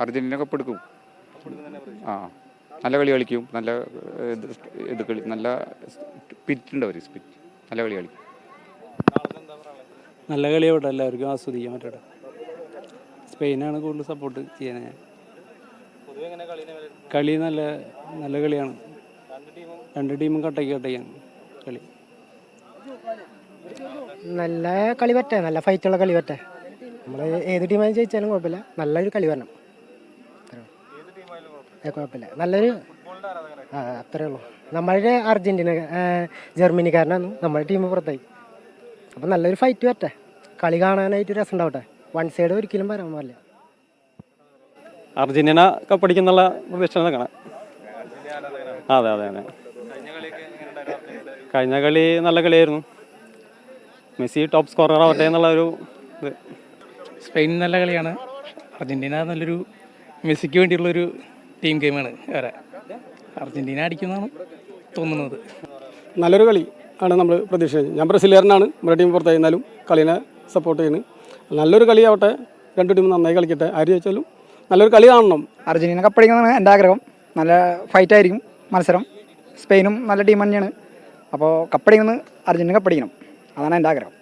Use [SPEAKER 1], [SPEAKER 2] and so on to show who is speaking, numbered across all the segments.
[SPEAKER 1] Argentina കപ്പെടുക്കും. ആ, നല്ല കളി കളിക്കും. നല്ല ഇത് കളി, നല്ല സ്പിരിറ്റ് ഉണ്ട് അവർ. സ്പിരിറ്റ്, നല്ല കളി കളിക്കും.
[SPEAKER 2] നല്ല കളിയാവട്ടെ, എല്ലാവർക്കും ആസ്വദിക്കാൻ പറ്റട്ടെ. സ്പെയിനാണ് കൂടുതൽ സപ്പോർട്ട് ചെയ്യാൻ. കളി നല്ല നല്ല കളിയാണ്. രണ്ട് ടീമും കട്ടയ്ക്കാണ് കളി.
[SPEAKER 3] നല്ല കളി പറ്റേ, നല്ല ഫൈറ്റുള്ള കളി പറ്റേ. നമ്മൾ ഏത് ടീമായി ജയിച്ചാലും കുഴപ്പമില്ല, നല്ലൊരു കളി വരണം. കുഴപ്പമില്ല, നല്ലൊരു അത്രേ ഉള്ളൂ. നമ്മളുടെ അർജന്റീന ജർമ്മനിക്കാരനാണ്, നമ്മുടെ ടീം പുറത്തായി. അപ്പം നല്ലൊരു ഫൈറ്റ് പറ്റേ, കളി കാണാനായിട്ട് രസം ഉണ്ടാവട്ടെ. വൺ സൈഡ് ഒരിക്കലും വരാൻ പാടില്ല.
[SPEAKER 2] അർജന്റീന കപ്പടിക്കുന്നുള്ള പ്രതീക്ഷ കാണാം. അതെ അതെ അതെ. കഴിഞ്ഞ കളി നല്ല കളിയായിരുന്നു. മെസ്സി ടോപ്പ് സ്കോറർ ആവട്ടെ എന്നുള്ള ഒരു ഇത്.
[SPEAKER 4] സ്പെയിൻ നല്ല കളിയാണ്. അർജന്റീന നല്ലൊരു മെസ്സിക്ക് വേണ്ടിയുള്ളൊരു ടീം ഗെയിമാണ്. വേറെ അർജന്റീന അടിക്കുന്നതാണ് തോന്നുന്നത്.
[SPEAKER 5] നല്ലൊരു കളി ആണ് നമ്മൾ പ്രതീക്ഷിച്ചത്. ഞാൻ ബ്രസീലുകാരനാണ്, നമ്മുടെ ടീം പുറത്തായിരുന്നാലും കളീനെ സപ്പോർട്ട് ചെയ്യുന്നു. നല്ലൊരു കളിയാവട്ടെ, രണ്ട് ടീം നന്നായി കളിക്കട്ടെ. ആര് ചോദിച്ചാലും നല്ലൊരു കളി കാണണം.
[SPEAKER 6] അർജന്റീന കപ്പടിക്കുന്നതാണ് എൻ്റെ ആഗ്രഹം. നല്ല ഫൈറ്റായിരിക്കും മത്സരം. സ്പെയിനും നല്ല ടീം തന്നെയാണ്. അപ്പോൾ കപ്പടിക്കുന്നത് അർജന്റീന കപ്പടിക്കണം, അതാണ് എൻ്റെ ആഗ്രഹം.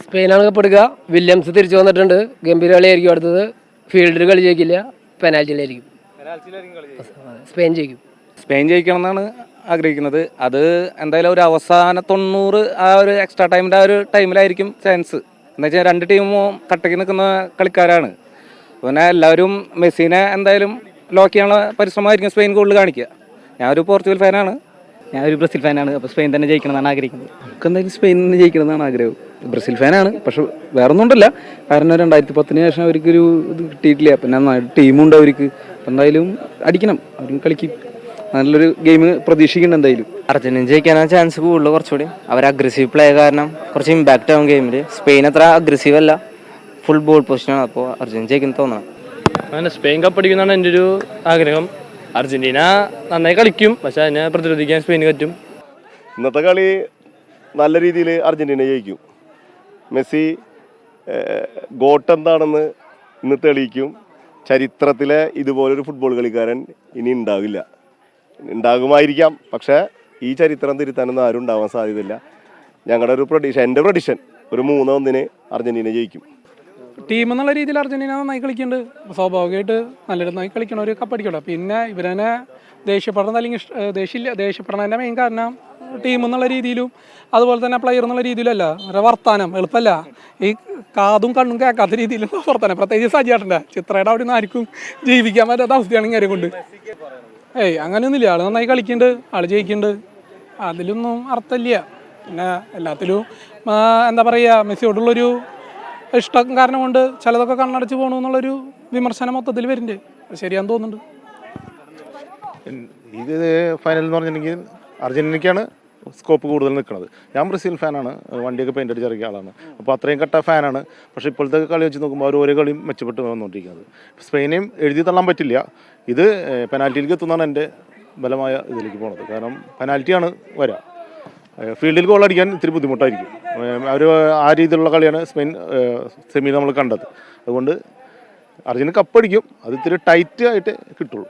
[SPEAKER 7] സ്പെയിനാണ് കപ്പെടുക്കുക. വില്യംസ് തിരിച്ചു വന്നിട്ടുണ്ട്. ഗംഭീര കളിയായിരിക്കും. അടുത്തത് ഫീൽഡിൽ കളി ജയിക്കില്ല, പെനാൽറ്റിയിലായിരിക്കും. സ്പെയിൻ ജയിക്കും.
[SPEAKER 8] സ്പെയിൻ ജയിക്കണം എന്നാണ് ആഗ്രഹിക്കുന്നത്. അത് എന്തായാലും ഒരു അവസാന 90 ആ ഒരു എക്സ്ട്രാ ടൈമിൻ്റെ ആ ഒരു ടൈമിലായിരിക്കും ചാൻസ്. എന്ന് വെച്ചാൽ രണ്ട് ടീമും കട്ടയ്ക്ക് നിൽക്കുന്ന കളിക്കാരാണ്. പിന്നെ എല്ലാവരും മെസ്സിനെ എന്തായാലും ലോക്ക് ചെയ്യാനുള്ള പരിശ്രമമായിരിക്കും സ്പെയിൻ കൂടുതൽ കാണിക്കുക. ഞാനൊരു പോർച്ചുഗൽ ഫാനാണ്.
[SPEAKER 7] ഞാനൊരു ബ്രസീൽ ഫാനാണ്. അപ്പോൾ സ്പെയിൻ തന്നെ ജയിക്കണമെന്നാണ് ആഗ്രഹിക്കുന്നത്.
[SPEAKER 8] നമുക്ക് എന്തായാലും സ്പെയിൻ തന്നെ ജയിക്കണമെന്നാണ് ആഗ്രഹം. ബ്രസീൽ ഫാനാണ്, പക്ഷെ വേറെ ഒന്നും ഉണ്ടല്ല. കാരണം 2010 ശേഷം അവർക്കൊരു ഇത് കിട്ടിയിട്ടില്ല. പിന്നെ ടീമുണ്ട് അവർക്ക്. അപ്പം എന്തായാലും അടിക്കണം, അവരും കളിക്കും. നല്ലൊരു ഗെയിം പ്രതീക്ഷിക്കുന്നുണ്ട് എന്തായാലും.
[SPEAKER 7] അർജന്റീന ജയിക്കാനാണ് ചാൻസ് കൂടുതൽ. കുറച്ചുകൂടി അവർ അഗ്രസീവ് പ്ലേ കാരണം കുറച്ച് ഇമ്പാക്റ്റ് ആവും ഗെയിമിൽ. സ്പെയിൻ അത്ര അഗ്രസീവ് അല്ല, ഫുൾ ബോൾ പൊസിഷനാണ്. അപ്പോൾ അർജന്റീന ജയിക്കുന്ന തോന്നണം.
[SPEAKER 9] അങ്ങനെ സ്പെയിൻ കപ്പടിക്കുന്നതാണ് എൻ്റെ ഒരു ആഗ്രഹം. അർജന്റീന നന്നായി കളിക്കും, പക്ഷെ അതിനെ പ്രതിരോധിക്കാൻ സ്പെയിന് പറ്റും.
[SPEAKER 10] ഇന്നത്തെ കളി നല്ല രീതിയിൽ അർജന്റീന ജയിക്കും. മെസ്സി ഗോട്ട് എന്താണെന്ന് ഇന്ന് തെളിയിക്കും. ചരിത്രത്തിലെ ഇതുപോലൊരു ഫുട്ബോൾ കളിക്കാരൻ ഇനി ഉണ്ടാകുമായിരിക്കാം, പക്ഷേ ഈ ചരിത്രം തിരുത്താനൊന്നും ആരും ഉണ്ടാവാൻ സാധ്യതയില്ല. ഞങ്ങളുടെ ഒരു പ്രഡിഷൻ, എൻ്റെ പ്രഡിഷൻ, ഒരു 3-1 അർജന്റീന ജയിക്കും.
[SPEAKER 4] ടീം എന്നുള്ള രീതിയിൽ അർജന്റീന നന്നായി കളിക്കുന്നുണ്ട്. സ്വാഭാവികമായിട്ട് നല്ല നന്നായി കളിക്കണവർ കപ്പടിക്കട്ടെ. പിന്നെ ഇവരെന്നെ ദേഷ്യപ്പെടണം, അല്ലെങ്കിൽ ദേഷ്യപ്പെടണതിൻ്റെ മെയിൻ കാരണം ടീം എന്നുള്ള രീതിയിലും അതുപോലെ തന്നെ പ്ലെയർ എന്നുള്ള രീതിയിലല്ല. അവരുടെ വർത്താനം എളുപ്പമല്ല. ഈ കാതും കണ്ണും കേൾക്കാത്ത രീതിയിലും വർത്താനം. പ്രത്യേകിച്ച് സജിയാട്ടൻ്റെ ചിത്രയുടെ അവിടെ നിന്ന് ആർക്കും ജീവിക്കാൻ പറ്റാത്ത അവസ്ഥയാണ് ഇങ്ങനെ കൊണ്ട്. അങ്ങനെയൊന്നുമില്ല. ആൾ നന്നായി കളിക്കുന്നുണ്ട്, ആൾ ജയിക്കുന്നുണ്ട്. അതിലൊന്നും അർത്ഥമില്ല. പിന്നെ എല്ലാത്തിലും എന്താ പറയുക, മെസ്സിയോടുള്ളൊരു ഇഷ്ടം കാരണം കൊണ്ട് ചിലതൊക്കെ കണ്ണടച്ച് പോകണമെന്നുള്ളൊരു വിമർശനം മൊത്തത്തിൽ വരുന്നുണ്ട്. അത് ശരിയാന്ന് തോന്നുന്നുണ്ട്.
[SPEAKER 10] ഇത് ഫൈനൽ എന്ന് പറഞ്ഞിട്ടുണ്ടെങ്കിൽ അർജന്റീനയ്ക്കാണ് സ്കോപ്പ് കൂടുതൽ നിൽക്കുന്നത്. ഞാൻ ബ്രസീൽ ഫാനാണ്, വണ്ടിയൊക്കെ പെയിൻ്റ് അടിച്ചിറക്കിയ ആളാണ്. അപ്പോൾ അത്രയും കട്ട ഫാനാണ്. പക്ഷേ ഇപ്പോഴത്തെ കളി വെച്ച് നോക്കുമ്പോൾ അവർ ഓരോ കളിയും മെച്ചപ്പെട്ട് വന്നുകൊണ്ടിരിക്കുന്നത്. സ്പെയിനെയും എഴുതി തള്ളാൻ പറ്റില്ല. ഇത് പെനാൽറ്റിയിലേക്ക് എത്തുന്നതാണ് എൻ്റെ ബലമായ ഇതിലേക്ക് പോണത്. കാരണം പെനാൽറ്റിയാണ് വരിക. ഫീൽഡിൽ ഗോൾ അടിക്കാൻ ഇത്തിരി ബുദ്ധിമുട്ടായിരിക്കും. അവർ ആ രീതിയിലുള്ള കളിയാണ് സ്പെയിൻ സെമിയിൽ നമ്മൾ കണ്ടത്. അതുകൊണ്ട് അർജന്റീന കപ്പടിക്കും. അത് ഇത്തിരി ടൈറ്റ് ആയിട്ട് കിട്ടുള്ളൂ.